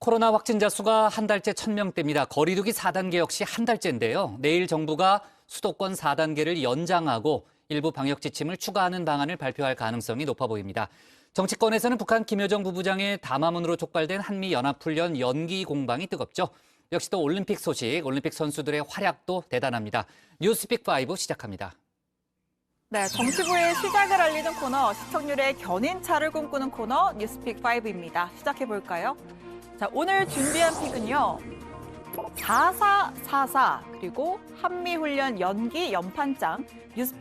코로나 확진자 수가 한 달째 1,000명대입니다. 거리두기 4단계 역시 한 달째인데요. 내일 정부가 수도권 4단계를 연장하고 일부 방역 지침을 추가하는 방안을 발표할 가능성이 높아 보입니다. 정치권에서는 북한 김여정 부부장의 담화문으로 촉발된 한미연합훈련 연기 공방이 뜨겁죠. 역시 또 올림픽 소식, 올림픽 선수들의 활약도 대단합니다. 뉴스픽5 시작합니다. 네, 정치부의 시작을 알리는 코너, 시청률의 견인차를 꿈꾸는 코너 뉴스픽5입니다. 시작해볼까요? 자, 오늘 준비한 픽은요. 4444 그리고 한미훈련 연기 연판장,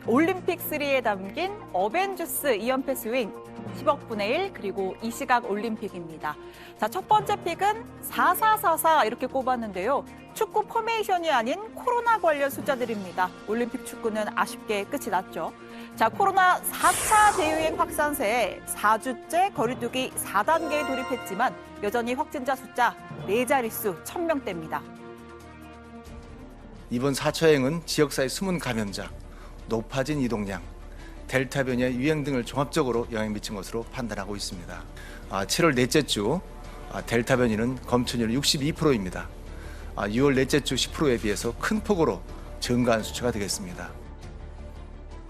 올림픽3에 담긴 어벤져스 2연패 스윙, 10억 분의 1 그리고 이 시각 올림픽입니다. 자, 첫 번째 픽은 4444 이렇게 꼽았는데요. 축구 포메이션이 아닌 코로나 관련 숫자들입니다. 올림픽 축구는 아쉽게 끝이 났죠. 자, 코로나 4차 대유행 확산세에 4주째 거리두기 4단계에 돌입했지만 여전히 확진자 숫자 4자릿수 1,000명대입니다. 이번 4차 유행은 지역사회 숨은 감염자, 높아진 이동량, 델타 변이의 유행 등을 종합적으로 영향 미친 것으로 판단하고 있습니다. 7월 넷째 주 델타 변이는 검출률 62%입니다. 6월 넷째 주 10%에 비해서 큰 폭으로 증가한 수치가 되겠습니다.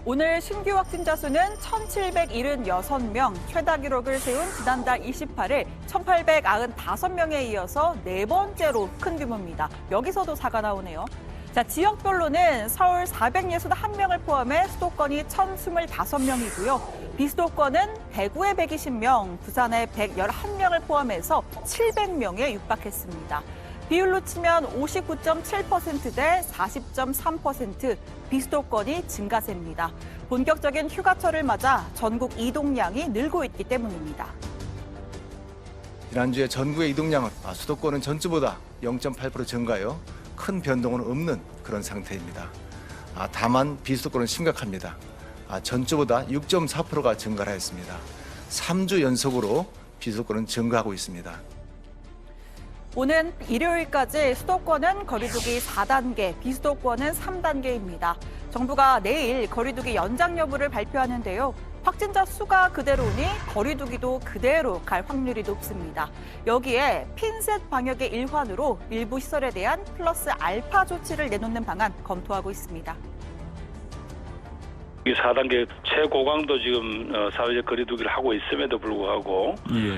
오늘 신규 확진자 수는 1,776명, 최다 기록을 세운 지난달 28일 1,895명에 이어서 네 번째로 큰 규모입니다. 여기서도 4가 나오네요. 자, 지역별로는 서울 461명을 포함해 수도권이 1,025명이고요. 비수도권은 대구에 120명, 부산에 111명을 포함해서 700명에 육박했습니다. 비율로 치면 59.7% 대 40.3%, 비수도권이 증가세입니다. 본격적인 휴가철을 맞아 전국 이동량이 늘고 있기 때문입니다. 지난주에 전국의 이동량은 수도권은 전주보다 0.8% 증가하여 큰 변동은 없는 그런 상태입니다. 다만 비수도권은 심각합니다. 전주보다 6.4%가 증가를 하였습니다. 3주 연속으로 비수도권은 증가하고 있습니다. 오는 일요일까지 수도권은 거리두기 4단계, 비수도권은 3단계입니다. 정부가 내일 거리두기 연장 여부를 발표하는데요. 확진자 수가 그대로니 거리두기도 그대로 갈 확률이 높습니다. 여기에 핀셋 방역의 일환으로 일부 시설에 대한 플러스 알파 조치를 내놓는 방안 검토하고 있습니다. 4단계 최고강도 지금 사회적 거리두기를 하고 있음에도 불구하고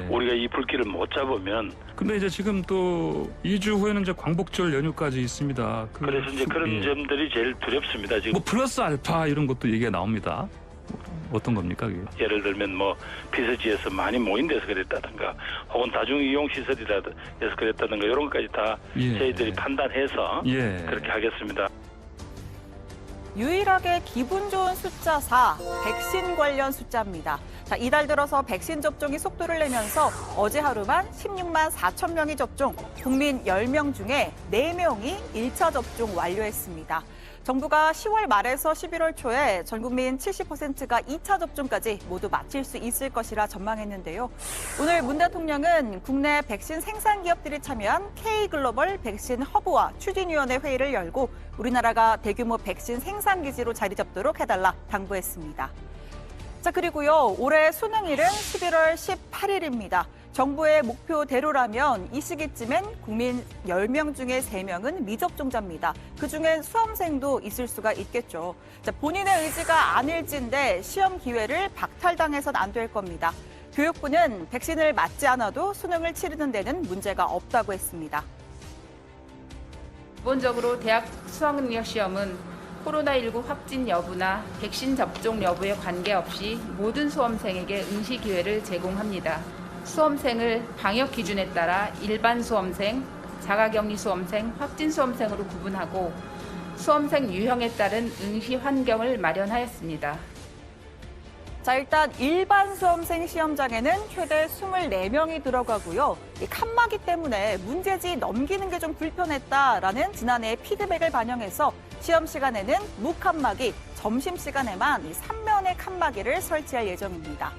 우리가 이 불길을 못 잡으면 근데 이제 지금 또 2주 후에는 이제 광복절 연휴까지 있습니다. 그래서 이제 그런 점들이 제일 두렵습니다. 지금 뭐 플러스 알파 이런 것도 얘기가 나옵니다. 어떤 겁니까, 그게? 예를 들면 뭐 피서지에서 많이 모인 데서 그랬다든가 혹은 다중이용시설이라서 그랬다든가 이런 것까지 다 저희들이 판단해서 그렇게 하겠습니다. 유일하게 기분 좋은 숫자 4, 백신 관련 숫자입니다. 자, 이달 들어서 백신 접종이 속도를 내면서 어제 하루만 16만 4천 명이 접종, 국민 10명 중에 4명이 1차 접종 완료했습니다. 정부가 10월 말에서 11월 초에 전 국민 70%가 2차 접종까지 모두 마칠 수 있을 것이라 전망했는데요. 오늘 문 대통령은 국내 백신 생산 기업들이 참여한 K글로벌 백신 허브와 추진위원회 회의를 열고 우리나라가 대규모 백신 생산 기지로 자리 잡도록 해달라 당부했습니다. 자, 그리고요, 올해 수능일은 11월 18일입니다. 정부의 목표대로라면 이 시기쯤엔 국민 10명 중에 3명은 미접종자입니다. 그중엔 수험생도 있을 수가 있겠죠. 자, 본인의 의지가 아닐진데 시험 기회를 박탈당해선 안 될 겁니다. 교육부는 백신을 맞지 않아도 수능을 치르는 데는 문제가 없다고 했습니다. 기본적으로 대학 수학능력 시험은 코로나19 확진 여부나 백신 접종 여부에 관계없이 모든 수험생에게 응시 기회를 제공합니다. 수험생을 방역 기준에 따라 일반 수험생, 자가격리 수험생, 확진 수험생으로 구분하고 수험생 유형에 따른 응시 환경을 마련하였습니다. 자, 일단 일반 수험생 시험장에는 최대 24명이 들어가고요. 이 칸막이 때문에 문제지 넘기는 게 좀 불편했다라는 지난해 피드백을 반영해서 시험 시간에는 무칸막이, 점심시간에만 3면의 칸막이를 설치할 예정입니다.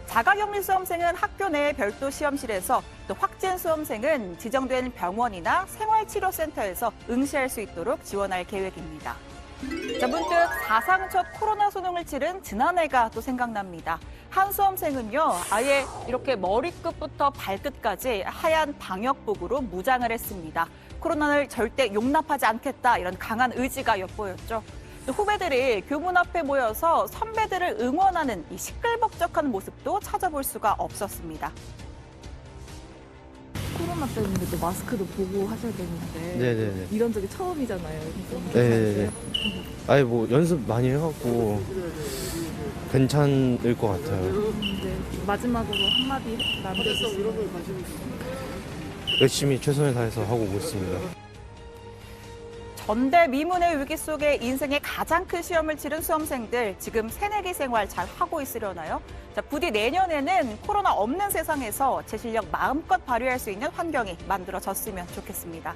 자가격리 수험생은 학교 내 별도 시험실에서, 또 확진 수험생은 지정된 병원이나 생활치료센터에서 응시할 수 있도록 지원할 계획입니다. 자, 문득 사상 첫 코로나 수능을 치른 지난해가 또 생각납니다. 한 수험생은요, 아예 이렇게 머리끝부터 발끝까지 하얀 방역복으로 무장을 했습니다. 코로나를 절대 용납하지 않겠다, 이런 강한 의지가 엿보였죠. 또 후배들이 교문 앞에 모여서 선배들을 응원하는 이 시끌벅적한 모습도 찾아볼 수가 없었습니다. 코로나 때문에 또 마스크도 보고 하셔야 되는데 네네네. 이런 적이 처음이잖아요. 네네네. 아니 뭐 연습 많이 해갖고 괜찮을 것 같아요. 네, 마지막으로 한마디 남겨주시면. 열심히 최선을 다해서 하고 오고 있습니다. 전대미문의 위기 속에 인생의 가장 큰 시험을 치른 수험생들, 지금 새내기 생활 잘 하고 있으려나요? 자, 부디 내년에는 코로나 없는 세상에서 제 실력 마음껏 발휘할 수 있는 환경이 만들어졌으면 좋겠습니다.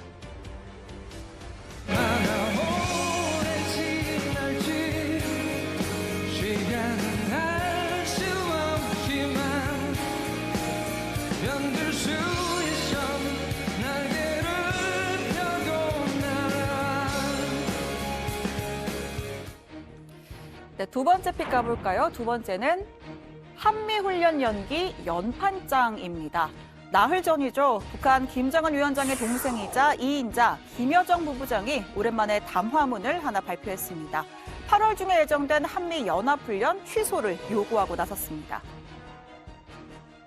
네, 두 번째 픽 가볼까요? 두 번째는 한미훈련 연기 연판장입니다. 나흘 전이죠. 북한 김정은 위원장의 동생이자 2인자 김여정 부부장이 오랜만에 담화문을 하나 발표했습니다. 8월 중에 예정된 한미연합훈련 취소를 요구하고 나섰습니다.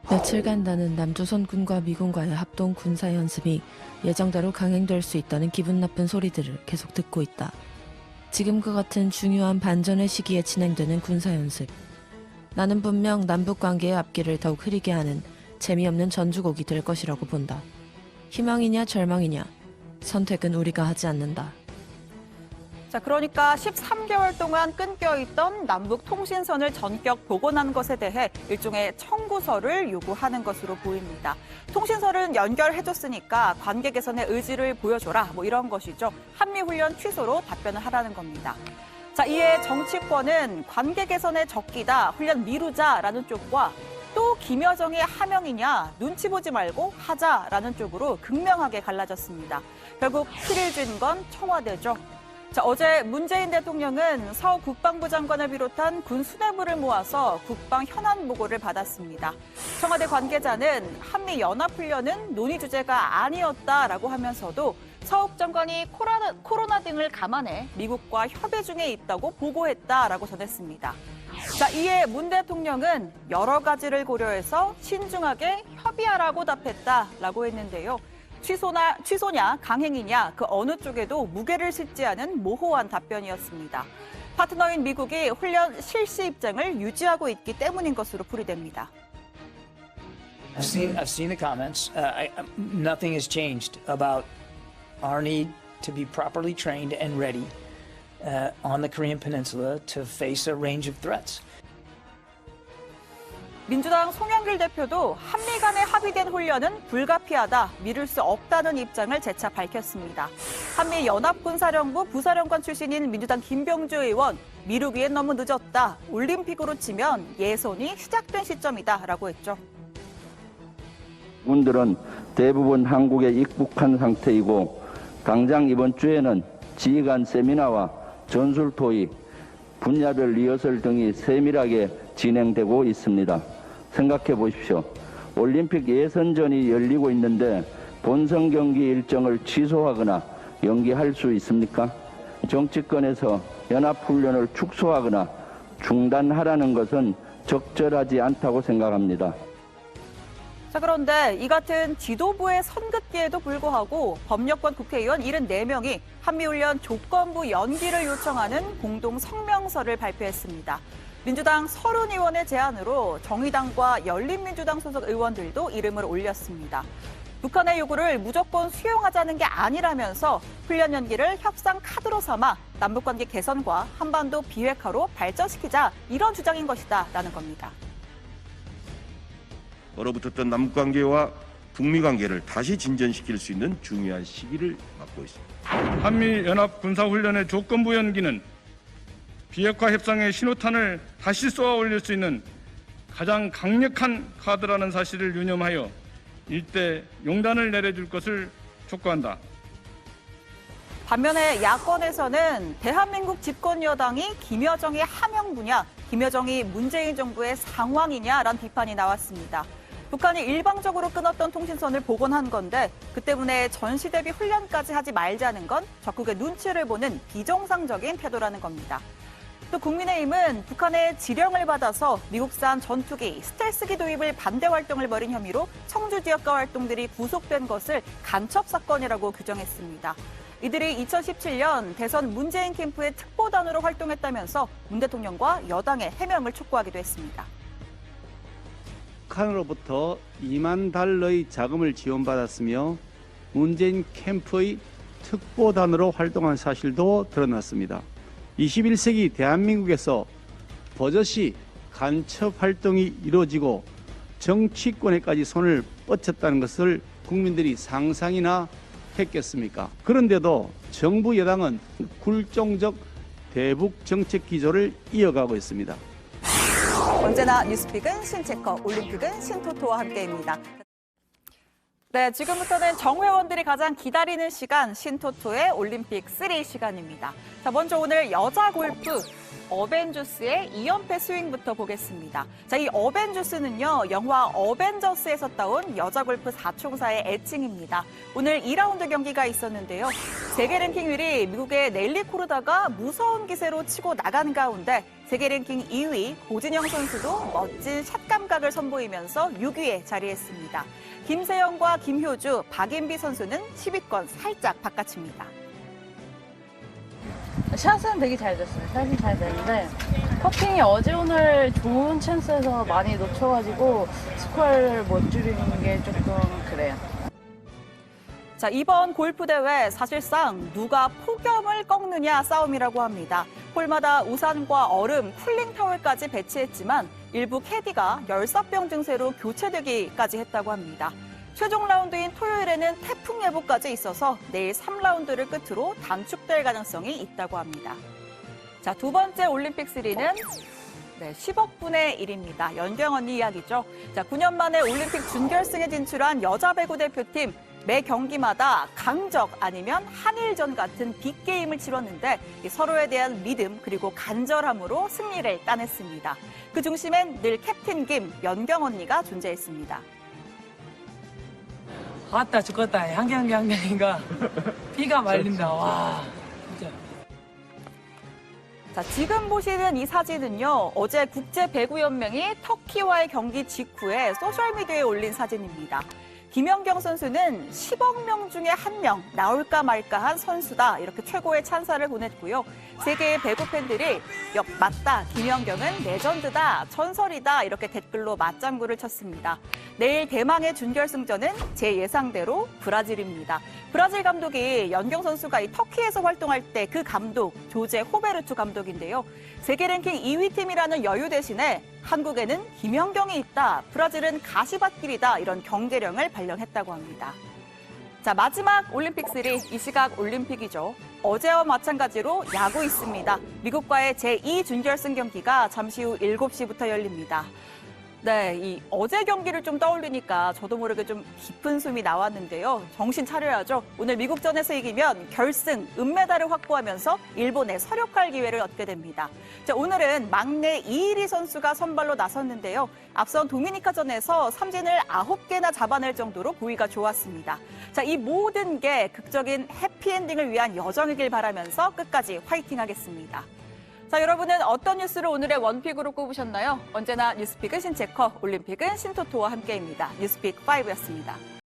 며칠간 나는 남조선군과 미군과의 합동 군사연습이 예정대로 강행될 수 있다는 기분 나쁜 소리들을 계속 듣고 있다. 지금과 같은 중요한 반전의 시기에 진행되는 군사연습. 나는 분명 남북관계의 앞길을 더욱 흐리게 하는 재미없는 전주곡이 될 것이라고 본다. 희망이냐 절망이냐 선택은 우리가 하지 않는다. 자, 그러니까 13개월 동안 끊겨있던 남북 통신선을 전격 복원한 것에 대해 일종의 청구서를 요구하는 것으로 보입니다. 통신선은 연결해줬으니까 관계 개선의 의지를 보여줘라, 뭐 이런 것이죠. 한미훈련 취소로 답변을 하라는 겁니다. 자, 이에 정치권은 관계 개선의 적기다, 훈련 미루자라는 쪽과 또 김여정의 하명이냐, 눈치 보지 말고 하자라는 쪽으로 극명하게 갈라졌습니다. 결국 피를 준 건 청와대죠. 자, 어제 문재인 대통령은 서 국방부 장관을 비롯한 군 수뇌부를 모아서 국방 현안 보고를 받았습니다. 청와대 관계자는 한미연합훈련은 논의 주제가 아니었다라고 하면서도 서욱 장관이 코로나 등을 감안해 미국과 협의 중에 있다고 보고했다라고 전했습니다. 자, 이에 문 대통령은 여러 가지를 고려해서 신중하게 협의하라고 답했다라고 했는데요. 취소냐 강행이냐 그 어느 쪽에도 무게를 싣지 않은 모호한 답변이었습니다. 파트너인 미국이 훈련 실시 입장을 유지하고 있기 때문인 것으로 풀이됩니다. I've seen the comments. Nothing has changed about our need to be properly trained and ready on the Korean Peninsula to face a range of threats. 민주당 송영길 대표도 한미 간에 합의된 훈련은 불가피하다, 미룰 수 없다는 입장을 재차 밝혔습니다. 한미 연합군사령부 부사령관 출신인 민주당 김병주 의원, 미루기엔 너무 늦었다, 올림픽으로 치면 예선이 시작된 시점이다라고 했죠. 군들은 대부분 한국에 입국한 상태이고 당장 이번 주에는 지휘관 세미나와 전술 토의, 분야별 리허설 등이 세밀하게 진행되고 있습니다. 생각해 보십시오. 올림픽 예선전이 열리고 있는데 본선 경기 일정을 취소하거나 연기할 수 있습니까? 정치권에서 연합훈련을 축소하거나 중단하라는 것은 적절하지 않다고 생각합니다. 자, 그런데 이 같은 지도부의 선긋기에도 불구하고 법력권 국회의원 74명이 한미훈련 조건부 연기를 요청하는 공동 성명서를 발표했습니다. 민주당 서른 의원의 제안으로 정의당과 열린민주당 소속 의원들도 이름을 올렸습니다. 북한의 요구를 무조건 수용하자는 게 아니라면서 훈련 연기를 협상 카드로 삼아 남북관계 개선과 한반도 비핵화로 발전시키자, 이런 주장인 것이다라는 겁니다. 얼어붙었던 남북관계와 북미관계를 다시 진전시킬 수 있는 중요한 시기를 맞고 있습니다. 한미연합 군사훈련의 조건부 연기는 비핵화 협상의 신호탄을 다시 쏘아 올릴 수 있는 가장 강력한 카드라는 사실을 유념하여 일대 용단을 내려줄 것을 촉구한다. 반면에 야권에서는 대한민국 집권 여당이 김여정의 함영부냐, 김여정이 문재인 정부의 상황이냐라는 비판이 나왔습니다. 북한이 일방적으로 끊었던 통신선을 복원한 건데 그 때문에 전시대비 훈련까지 하지 말자는 건 적국의 눈치를 보는 비정상적인 태도라는 겁니다. 또 국민의힘은 북한의 지령을 받아서 미국산 전투기, 스텔스기 도입을 반대 활동을 벌인 혐의로 청주 지역과 활동들이 구속된 것을 간첩 사건이라고 규정했습니다. 이들이 2017년 대선 문재인 캠프의 특보단으로 활동했다면서 문 대통령과 여당의 해명을 촉구하기도 했습니다. 북한으로부터 2만 달러의 자금을 지원받았으며 문재인 캠프의 특보단으로 활동한 사실도 드러났습니다. 21세기 대한민국에서 버젓이 간첩 활동이 이루어지고 정치권에까지 손을 뻗쳤다는 것을 국민들이 상상이나 했겠습니까? 그런데도 정부 여당은 굴종적 대북 정책 기조를 이어가고 있습니다. 언제나 뉴스픽은 신체커, 올림픽은 신토토와 함께입니다. 네, 지금부터는 정회원들이 가장 기다리는 시간, 신토토의 올림픽 3 시간입니다. 자, 먼저 오늘 여자 골프 어벤져스의 2연패 스윙부터 보겠습니다. 자, 이 어벤져스는요, 영화 어벤져스에서 따온 여자 골프 4총사의 애칭입니다. 오늘 2라운드 경기가 있었는데요. 세계 랭킹 1위 미국의 넬리 코르다가 무서운 기세로 치고 나간 가운데 세계 랭킹 2위 고진영 선수도 멋진 샷 감각을 선보이면서 6위에 자리했습니다. 김세영과 김효주, 박인비 선수는 10위권 살짝 바깥입니다. 샷은 되게 잘 됐어요. 샷은 잘 됐는데 퍼팅이 어제 오늘 좋은 찬스에서 많이 놓쳐가지고 스코어를 못 줄이는 게 조금 그래요. 자, 이번 골프 대회 사실상 누가 폭염을 꺾느냐 싸움이라고 합니다. 홀마다 우산과 얼음, 쿨링 타월까지 배치했지만 일부 캐디가 열사병 증세로 교체되기까지 했다고 합니다. 최종 라운드인 토요일에는 태풍 예보까지 있어서 내일 3라운드를 끝으로 단축될 가능성이 있다고 합니다. 자, 두 번째 올림픽 3는 10억 분의 1입니다. 연경 언니 이야기죠. 자, 9년 만에 올림픽 준결승에 진출한 여자 배구 대표팀. 매 경기마다 강적 아니면 한일전 같은 빅게임을 치렀는데 서로에 대한 믿음 그리고 간절함으로 승리를 따냈습니다. 그 중심엔 늘 캡틴 김, 연경 언니가 존재했습니다. 왔다 죽었다 향경이가 피가 말린다. 와 진짜. 자, 지금 보시는 이 사진은요, 어제 국제배구연맹이 터키와의 경기 직후에 소셜미디어에 올린 사진입니다. 김연경 선수는 10억 명 중에 1명 나올까 말까한 선수다 이렇게 최고의 찬사를 보냈고요. 세계의 배구 팬들이 맞다, 김연경은 레전드다, 전설이다 이렇게 댓글로 맞장구를 쳤습니다. 내일 대망의 준결승전은 제 예상대로 브라질입니다. 브라질 감독이 연경 선수가 이 터키에서 활동할 때 그 감독 조제 호베르투 감독인데요. 세계 랭킹 2위 팀이라는 여유 대신에 한국에는 김연경이 있다, 브라질은 가시밭길이다 이런 경계령을 발령했다고 합니다. 자, 마지막 올림픽 3, 이 시각 올림픽이죠. 어제와 마찬가지로 야구 있습니다. 미국과의 제2 준결승 경기가 잠시 후 7시부터 열립니다. 네, 이 어제 경기를 좀 떠올리니까 저도 모르게 좀 깊은 숨이 나왔는데요. 정신 차려야죠. 오늘 미국전에서 이기면 결승 은메달을 확보하면서 일본에 서력할 기회를 얻게 됩니다. 자, 오늘은 막내 이일희 선수가 선발로 나섰는데요. 앞선 도미니카전에서 삼진을 9개나 잡아낼 정도로 보기가 좋았습니다. 자, 이 모든 게 극적인 해피엔딩을 위한 여정이길 바라면서 끝까지 화이팅하겠습니다. 자, 여러분은 어떤 뉴스를 오늘의 원픽으로 꼽으셨나요? 언제나 뉴스픽은 신체커, 올림픽은 신토토와 함께입니다. 뉴스픽 5였습니다.